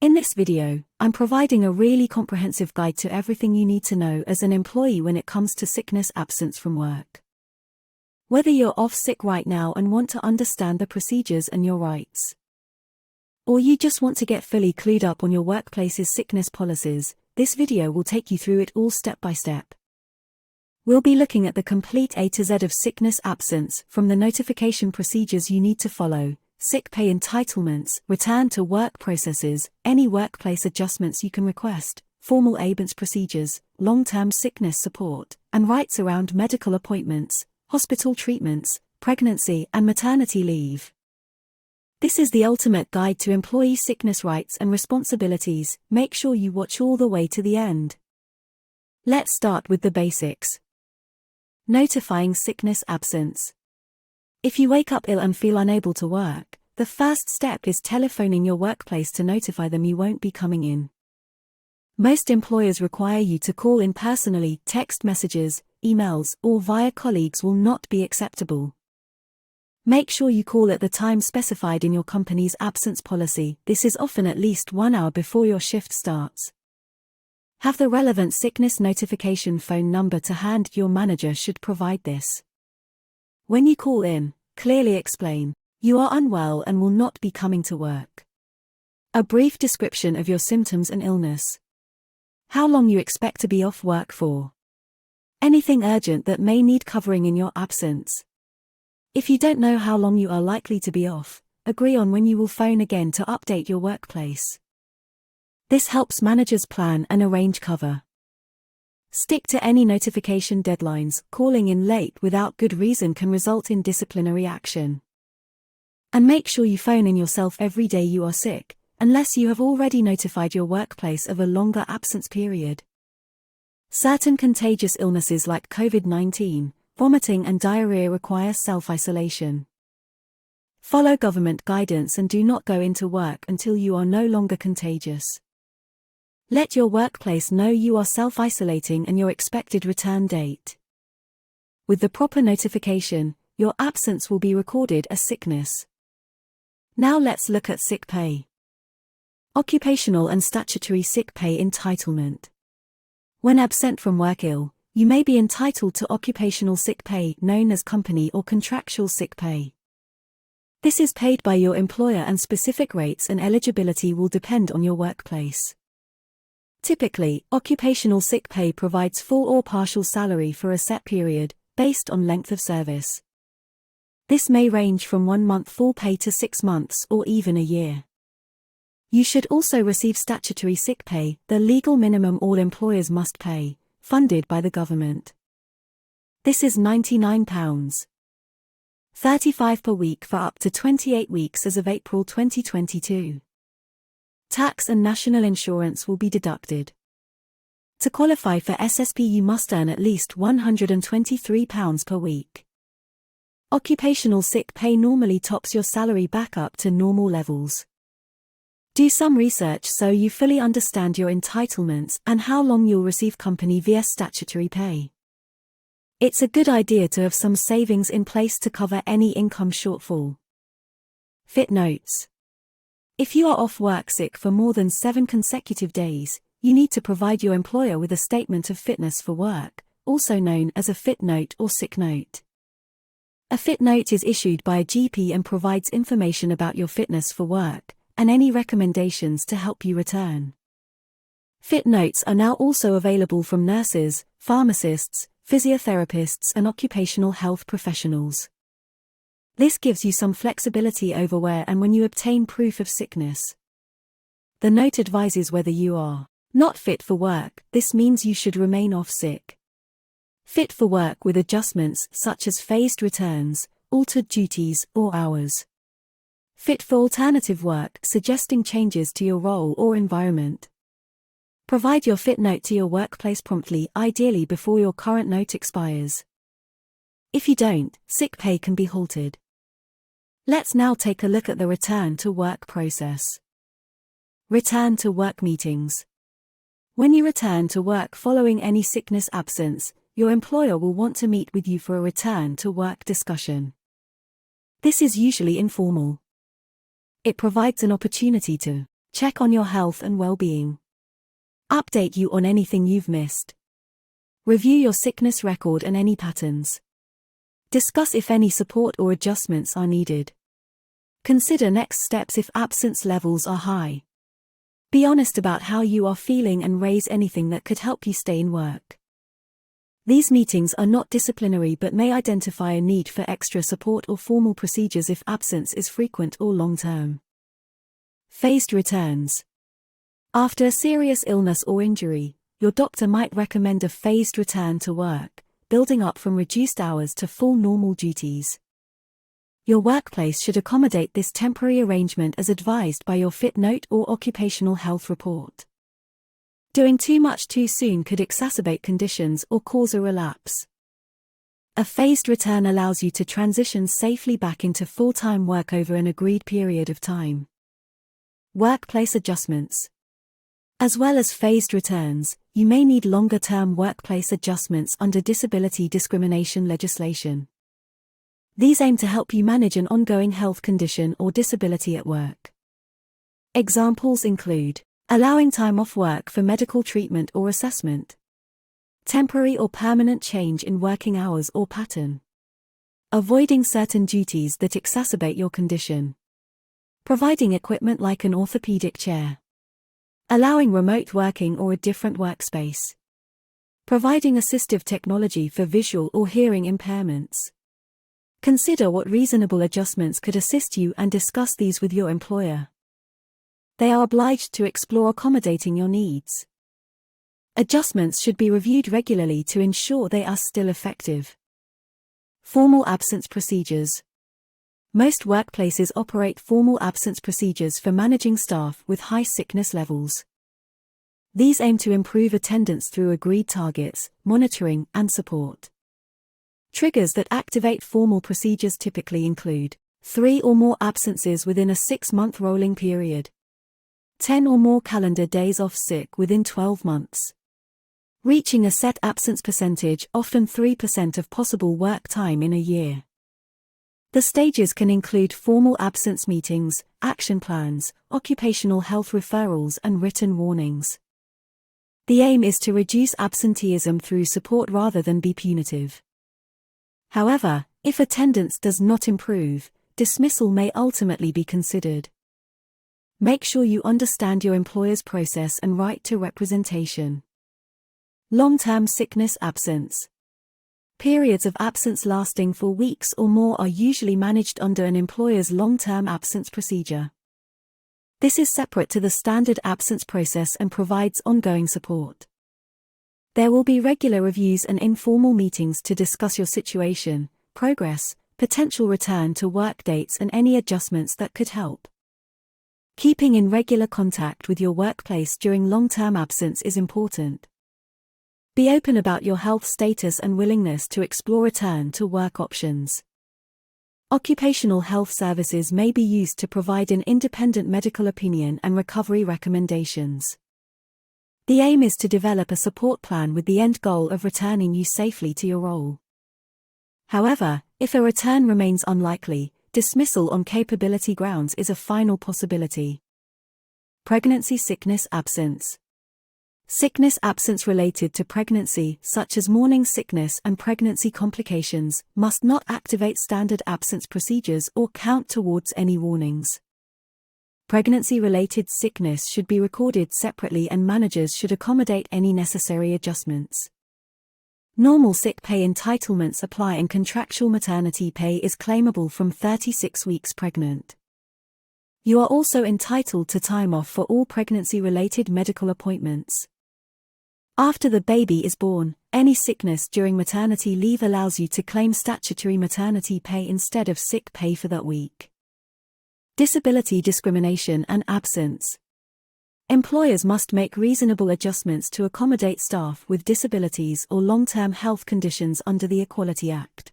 In this video, I'm providing a really comprehensive guide to everything you need to know as an employee when it comes to sickness absence from work. Whether you're off sick right now and want to understand the procedures and your rights, or you just want to get fully clued up on your workplace's sickness policies, this video will take you through it all step by step. We'll be looking at the complete A to Z of sickness absence, from the notification procedures you need to follow, sick pay entitlements, return to work processes, any workplace adjustments you can request, formal absence procedures, long-term sickness support, and rights around medical appointments, hospital treatments, pregnancy and maternity leave. This is the ultimate guide to employee sickness rights and responsibilities. Make sure you watch all the way to the end. Let's start with the basics. Notifying sickness absence. If you wake up ill and feel unable to work, the first step is telephoning your workplace to notify them you won't be coming in. Most employers require you to call in personally. Text messages, emails, or via colleagues will not be acceptable. Make sure you call at the time specified in your company's absence policy. This is often at least 1 hour before your shift starts. Have the relevant sickness notification phone number to hand. Your manager should provide this. When you call in, clearly explain, you are unwell and will not be coming to work. A brief description of your symptoms and illness. How long you expect to be off work for. Anything urgent that may need covering in your absence. If you don't know how long you are likely to be off, agree on when you will phone again to update your workplace. This helps managers plan and arrange cover. Stick to any notification deadlines. Calling in late without good reason can result in disciplinary action. And make sure you phone in yourself every day you are sick, unless you have already notified your workplace of a longer absence period. Certain contagious illnesses like COVID-19, vomiting and diarrhea require self-isolation. Follow government guidance and do not go into work until you are no longer contagious. Let your workplace know you are self-isolating and your expected return date. With the proper notification, your absence will be recorded as sickness. Now let's look at sick pay. Occupational and statutory sick pay entitlement. When absent from work ill, you may be entitled to occupational sick pay, known as company or contractual sick pay. This is paid by your employer and specific rates and eligibility will depend on your workplace. Typically, occupational sick pay provides full or partial salary for a set period, based on length of service. This may range from 1 month full pay to 6 months or even a year. You should also receive statutory sick pay, the legal minimum all employers must pay, funded by the government. This is £99.35 per week for up to 28 weeks as of April 2022. Tax and national insurance will be deducted. To qualify for SSP you must earn at least £123 per week. Occupational sick pay normally tops your salary back up to normal levels. Do some research so you fully understand your entitlements and how long you'll receive company via statutory pay. It's a good idea to have some savings in place to cover any income shortfall. Fit notes. If you are off work sick for more than 7 consecutive days, you need to provide your employer with a statement of fitness for work, also known as a fit note or sick note. A fit note is issued by a GP and provides information about your fitness for work, and any recommendations to help you return. Fit notes are now also available from nurses, pharmacists, physiotherapists and occupational health professionals. This gives you some flexibility over where and when you obtain proof of sickness. The note advises whether you are not fit for work. This means you should remain off sick. Fit for work with adjustments such as phased returns, altered duties or hours. Fit for alternative work, suggesting changes to your role or environment. Provide your fit note to your workplace promptly, ideally before your current note expires. If you don't, sick pay can be halted. Let's now take a look at the return to work process. Return to work meetings. When you return to work following any sickness absence, your employer will want to meet with you for a return to work discussion. This is usually informal. It provides an opportunity to check on your health and well-being, update you on anything you've missed, review your sickness record and any patterns, discuss if any support or adjustments are needed, consider next steps if absence levels are high. Be honest about how you are feeling and raise anything that could help you stay in work. These meetings are not disciplinary but may identify a need for extra support or formal procedures if absence is frequent or long-term. Phased returns. After a serious illness or injury, your doctor might recommend a phased return to work, building up from reduced hours to full normal duties. Your workplace should accommodate this temporary arrangement as advised by your fit note or occupational health report. Doing too much too soon could exacerbate conditions or cause a relapse. A phased return allows you to transition safely back into full-time work over an agreed period of time. Workplace adjustments. As well as phased returns, you may need longer-term workplace adjustments under disability discrimination legislation. These aim to help you manage an ongoing health condition or disability at work. Examples include allowing time off work for medical treatment or assessment, temporary or permanent change in working hours or pattern, avoiding certain duties that exacerbate your condition, providing equipment like an orthopedic chair, allowing remote working or a different workspace, providing assistive technology for visual or hearing impairments. Consider what reasonable adjustments could assist you and discuss these with your employer. They are obliged to explore accommodating your needs. Adjustments should be reviewed regularly to ensure they are still effective. Formal absence procedures. Most workplaces operate formal absence procedures for managing staff with high sickness levels. These aim to improve attendance through agreed targets, monitoring, and support. Triggers that activate formal procedures typically include 3 or more absences within a 6-month rolling period, 10 or more calendar days off sick within 12 months, reaching a set absence percentage, often 3% of possible work time in a year. The stages can include formal absence meetings, action plans, occupational health referrals, and written warnings. The aim is to reduce absenteeism through support rather than be punitive. However, if attendance does not improve, dismissal may ultimately be considered. Make sure you understand your employer's process and right to representation. Long-term sickness absence. Periods of absence lasting for weeks or more are usually managed under an employer's long-term absence procedure. This is separate to the standard absence process and provides ongoing support. There will be regular reviews and informal meetings to discuss your situation, progress, potential return to work dates, and any adjustments that could help. Keeping in regular contact with your workplace during long-term absence is important. Be open about your health status and willingness to explore return to work options. Occupational health services may be used to provide an independent medical opinion and recovery recommendations. The aim is to develop a support plan with the end goal of returning you safely to your role. However, if a return remains unlikely, dismissal on capability grounds is a final possibility. Pregnancy sickness absence. Sickness absence related to pregnancy, such as morning sickness and pregnancy complications, must not activate standard absence procedures or count towards any warnings. Pregnancy-related sickness should be recorded separately and managers should accommodate any necessary adjustments. Normal sick pay entitlements apply and contractual maternity pay is claimable from 36 weeks pregnant. You are also entitled to time off for all pregnancy-related medical appointments. After the baby is born, any sickness during maternity leave allows you to claim statutory maternity pay instead of sick pay for that week. Disability discrimination and absence. Employers must make reasonable adjustments to accommodate staff with disabilities or long-term health conditions under the Equality Act.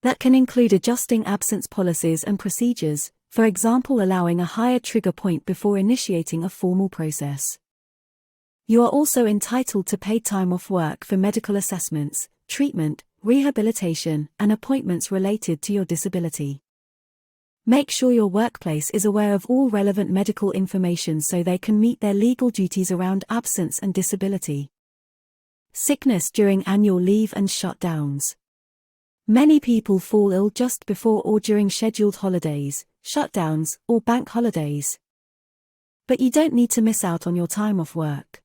That can include adjusting absence policies and procedures, for example allowing a higher trigger point before initiating a formal process. You are also entitled to paid time off work for medical assessments, treatment, rehabilitation, and appointments related to your disability. Make sure your workplace is aware of all relevant medical information so they can meet their legal duties around absence and disability. Sickness during annual leave and shutdowns. Many people fall ill just before or during scheduled holidays, shutdowns, or bank holidays. But you don't need to miss out on your time off work.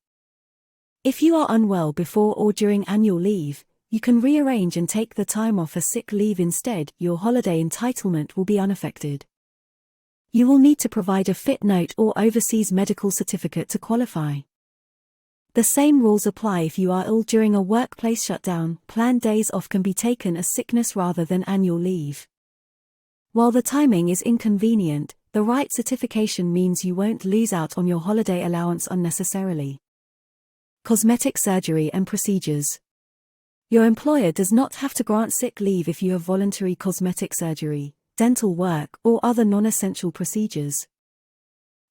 If you are unwell before or during annual leave, you can rearrange and take the time off as sick leave instead. Your holiday entitlement will be unaffected. You will need to provide a fit note or overseas medical certificate to qualify. The same rules apply if you are ill during a workplace shutdown. Planned days off can be taken as sickness rather than annual leave. While the timing is inconvenient, the right certification means you won't lose out on your holiday allowance unnecessarily. Cosmetic surgery and procedures. Your employer does not have to grant sick leave if you have voluntary cosmetic surgery, dental work, or other non-essential procedures.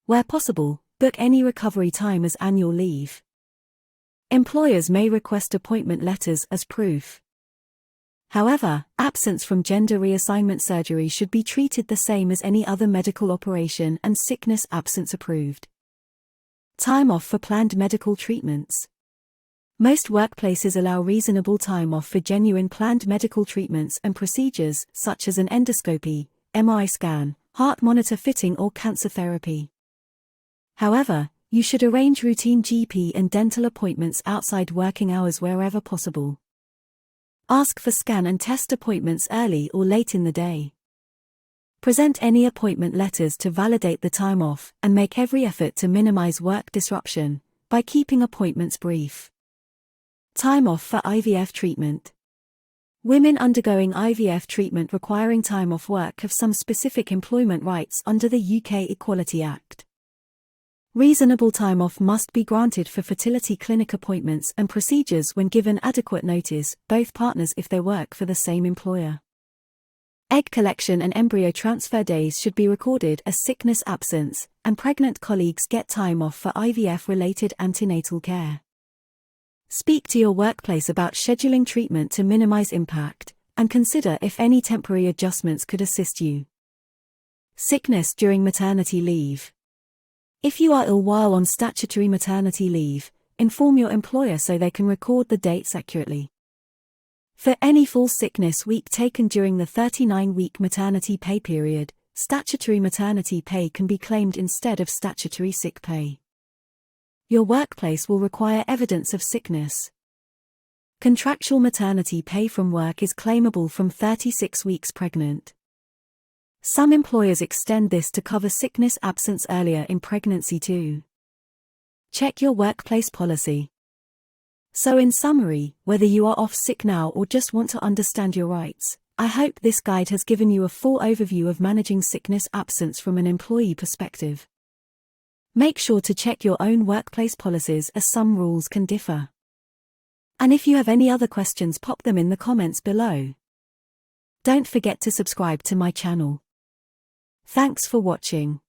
Where possible, book any recovery time as annual leave. Employers may request appointment letters as proof. However, absence from gender reassignment surgery should be treated the same as any other medical operation and sickness absence approved. Time off for planned medical treatments. Most workplaces allow reasonable time off for genuine planned medical treatments and procedures such as an endoscopy, MRI scan, heart monitor fitting or cancer therapy. However, you should arrange routine GP and dental appointments outside working hours wherever possible. Ask for scan and test appointments early or late in the day. Present any appointment letters to validate the time off and make every effort to minimize work disruption by keeping appointments brief. Time off for IVF treatment. Women undergoing IVF treatment requiring time off work have some specific employment rights under the UK Equality Act. Reasonable time off must be granted for fertility clinic appointments and procedures when given adequate notice, both partners if they work for the same employer. Egg collection and embryo transfer days should be recorded as sickness absence, and pregnant colleagues get time off for IVF-related antenatal care. Speak to your workplace about scheduling treatment to minimize impact, and consider if any temporary adjustments could assist you. Sickness during maternity leave. If you are ill while on statutory maternity leave, inform your employer so they can record the dates accurately. For any full sickness week taken during the 39-week maternity pay period, statutory maternity pay can be claimed instead of statutory sick pay. Your workplace will require evidence of sickness. Contractual maternity pay from work is claimable from 36 weeks pregnant. Some employers extend this to cover sickness absence earlier in pregnancy too. Check your workplace policy. So in summary, whether you are off sick now or just want to understand your rights, I hope this guide has given you a full overview of managing sickness absence from an employee perspective. Make sure to check your own workplace policies as some rules can differ. And if you have any other questions, pop them in the comments below. Don't forget to subscribe to my channel. Thanks for watching.